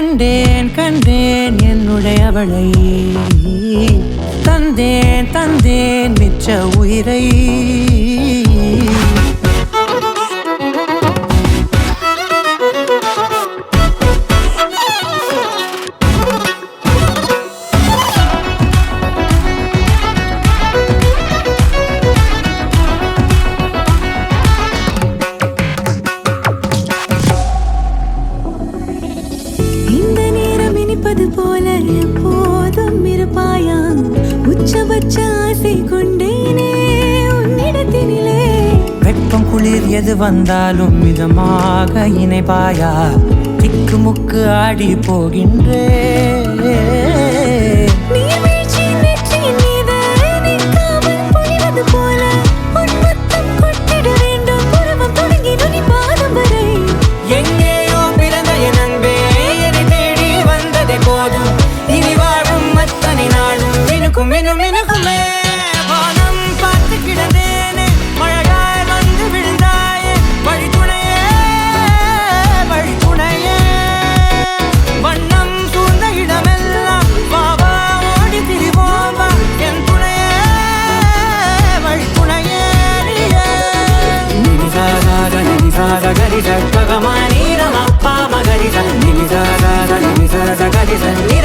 கண்டேன் கண்டேன் என்னுடையவளை தந்தேன் தந்தேன் மிச்ச உயிரை போல எப்போதும் இருப்பாயா உச்சபட்ச ஆசை கொண்டேனே உன்னிடத்தினிலே வெப்பம் குளிர் எது வந்தாலும் மிதமாக இணைப்பாயா திக்கு முக்கு ஆடி போகின்றே Gari sa,